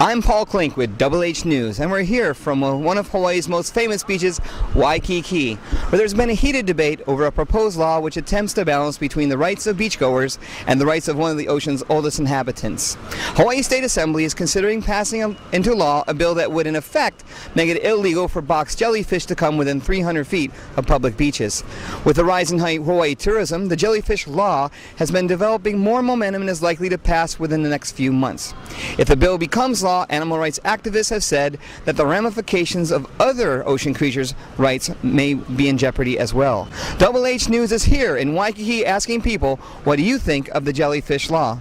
I'm Paul Klink with Double H News, and we're here from one of Hawaii's most famous beaches, Waikiki, where there's been a heated debate over a proposed law which attempts to balance between the rights of beachgoers and the rights of one of the ocean's oldest inhabitants. Hawaii State Assembly is considering passing into law a bill that would in effect make it illegal for box jellyfish to come within 300 feet of public beaches. With the rise in Hawaii tourism, the jellyfish law has been developing more momentum and is likely to pass within the next few months. If the bill becomes law, animal rights activists have said that the ramifications of other ocean creatures' rights may be in jeopardy as well. Double H News is here in Waikiki asking people, what do you think of the jellyfish law?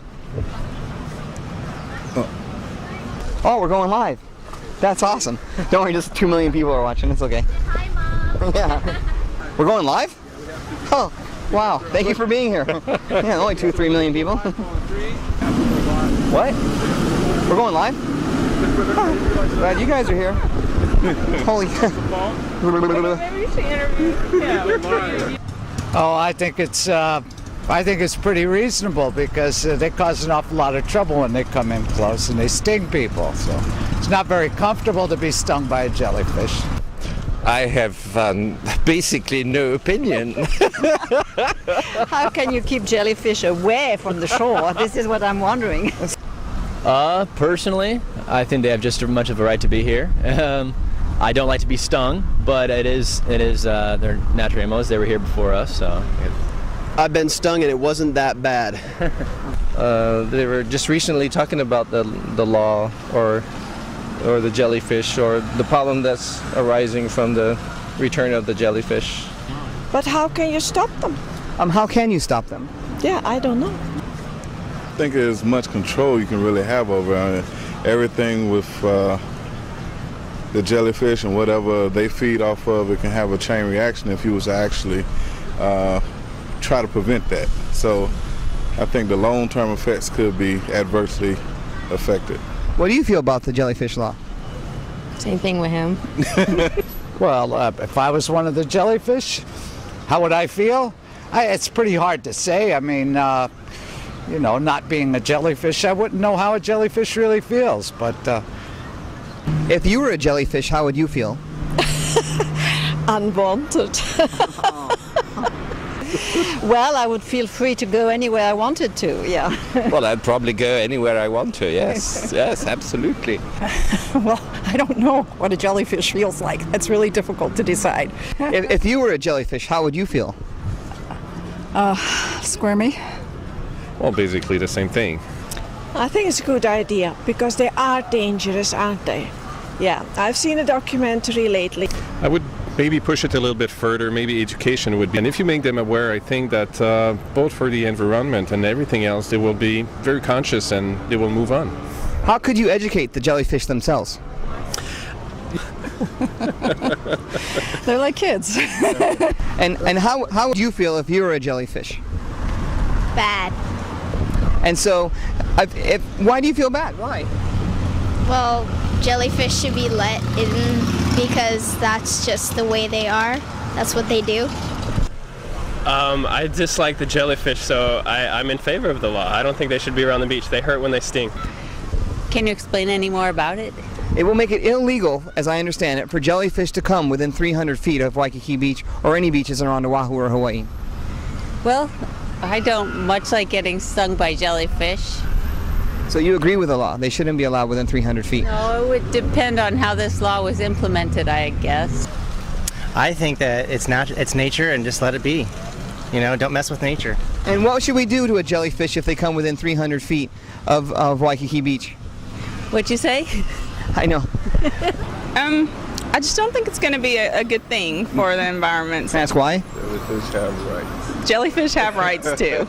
Oh, we're going live. That's awesome. Don't worry, just 2 million people are watching. It's okay. Hi, Mom. Yeah. We're going live? Oh, wow. Thank you for being here. Yeah, only 2-3 million people. What? We're going live? Oh, glad you guys are here. Holy. Oh, I think it's pretty reasonable because they cause an awful lot of trouble when they come in close and they sting people. So it's not very comfortable to be stung by a jellyfish. I have basically no opinion. How can you keep jellyfish away from the shore? This is what I'm wondering. Personally, I think they have just as much of a right to be here. I don't like to be stung, but they're natural animals. They were here before us, so. I've been stung and it wasn't that bad. They were just recently talking about the law or the jellyfish or the problem that's arising from the return of the jellyfish. But how can you stop them? How can you stop them? Yeah, I don't know. I think there's much control you can really have over everything with the jellyfish and whatever they feed off of. It can have a chain reaction if you was to actually try to prevent that. So I think the long-term effects could be adversely affected. What do you feel about the jellyfish law? Same thing with him. Well, if I was one of the jellyfish, how would I feel? It's pretty hard to say. I mean, you know, not being a jellyfish, I wouldn't know how a jellyfish really feels. But if you were a jellyfish, how would you feel? Unwanted. Well, I would feel free to go anywhere I wanted to, yeah. Well, I'd probably go anywhere I want to, yes. Yes, absolutely. Well, I don't know what a jellyfish feels like. It's really difficult to decide. If you were a jellyfish, how would you feel? Squirmy. Well, basically the same thing. I think it's a good idea because they are dangerous, aren't they? Yeah, I've seen a documentary lately. I would maybe push it a little bit further. Maybe education would be. And if you make them aware, I think that both for the environment and everything else, they will be very conscious and they will move on. How could you educate the jellyfish themselves? They're like kids. And how would you feel if you were a jellyfish? Bad. And so, why do you feel bad? Why? Well, jellyfish should be let in because that's just the way they are. That's what they do. I dislike the jellyfish, so I'm in favor of the law. I don't think they should be around the beach. They hurt when they sting. Can you explain any more about it? It will make it illegal, as I understand it, for jellyfish to come within 300 feet of Waikiki Beach or any beaches around Oahu or Hawaii. Well, I don't much like getting stung by jellyfish. So you agree with the law? They shouldn't be allowed within 300 feet? No, it would depend on how this law was implemented, I guess. I think that it's nature and just let it be. You know, don't mess with nature. And what should we do to a jellyfish if they come within 300 feet of Waikiki Beach? What'd you say? I know. I just don't think it's going to be a good thing for the environment. That's why? Jellyfish have rights. Jellyfish have rights too.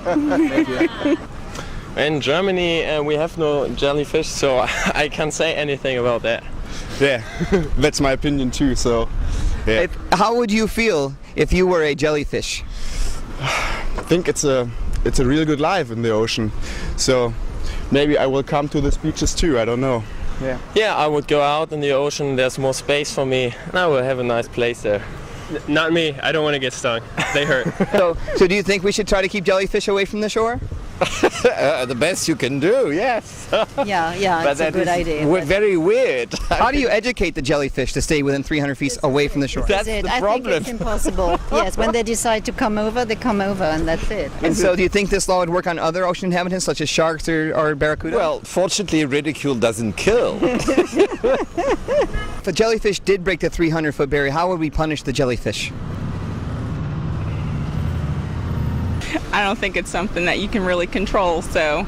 In Germany, we have no jellyfish, so I can't say anything about that. Yeah, that's my opinion too, so yeah. How would you feel if you were a jellyfish? I think it's a real good life in the ocean. So maybe I will come to these beaches too, I don't know. Yeah, I would go out in the ocean. There's more space for me, and I will have a nice place there. Not me. I don't want to get stung. They hurt. So do you think we should try to keep jellyfish away from the shore? The best you can do, yes. Yeah, it's a good idea. Very weird. How do you educate the jellyfish to stay within 300 feet away from the shore? That's That's it. the I problem. think it's impossible. Yes, when they decide to come over, they come over, and that's it. And so do you think this law would work on other ocean inhabitants, such as sharks or barracuda? Well, fortunately, ridicule doesn't kill. if a jellyfish did break the 300-foot barrier, how would we punish the jellyfish? I don't think it's something that you can really control, so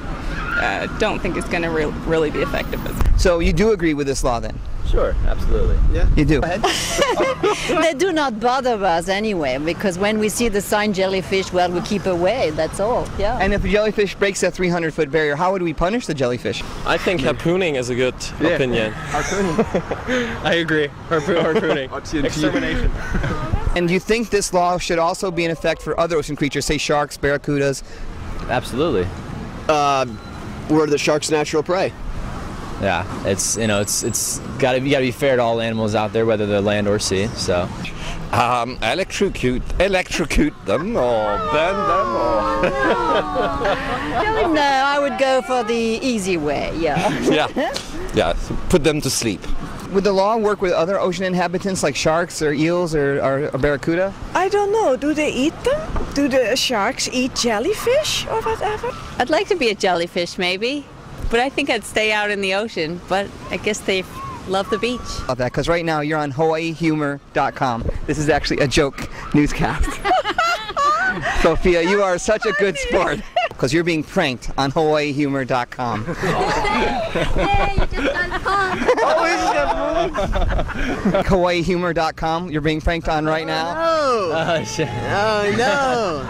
don't think it's going to really be effective. So you do agree with this law then? Sure, absolutely. Yeah. You do? They do not bother us anyway, because when we see the sign jellyfish, well, we keep away, that's all. Yeah. And if a jellyfish breaks that 300-foot barrier, how would we punish the jellyfish? I think harpooning is a good opinion. Harpooning. I agree. Harpooning. Extermination. And do you think this law should also be in effect for other ocean creatures, say sharks, barracudas? Absolutely. We're the shark's natural prey. Yeah, it's gotta be fair to all animals out there, whether they're land or sea. So, Electrocute them or burn them or. No, I would go for the easy way. Yeah. Yeah. Put them to sleep. Would the law work with other ocean inhabitants like sharks or eels or barracuda? I don't know. Do they eat them? Do the sharks eat jellyfish or whatever? I'd like to be a jellyfish, maybe. But I think I'd stay out in the ocean. But I guess they love the beach. Love that, because right now you're on HawaiiHumor.com. This is actually a joke newscast. Sophia, you are such a good sport. Because you're being pranked on HawaiiHumor.com. Yay, you just got caught. HawaiiHumor.com, you're being pranked on right now? Oh, shit. oh no.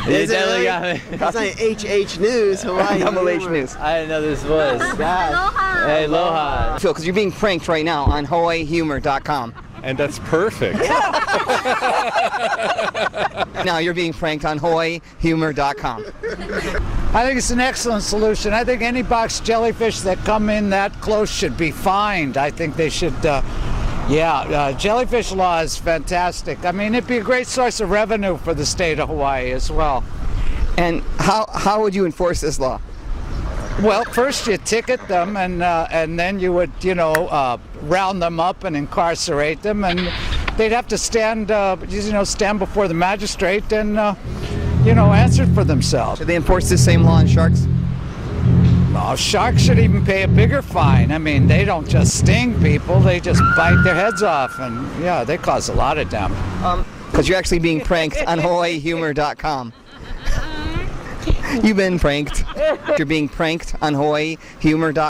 You definitely got me. That's like HH News, Hawaii. Double H Humor. News. I didn't know this was. Aloha. Hey, aloha. Phil, because you're being pranked right now on HawaiiHumor.com. And that's perfect. Now you're being pranked on HawaiiHumor.com. I think it's an excellent solution. I think any box jellyfish that come in that close should be fined. I think they should, jellyfish law is fantastic. I mean, it'd be a great source of revenue for the state of Hawaii as well. And how would you enforce this law? Well, first you ticket them, and then you would, round them up and incarcerate them, and they'd have to stand before the magistrate and, answer for themselves. Should they enforce this same law on sharks? No, sharks should even pay a bigger fine. I mean, they don't just sting people; they just bite their heads off, and they cause a lot of damage. Because you're actually being pranked on HawaiiHumor.com. You've been pranked. You're being pranked on HawaiiHumor.com.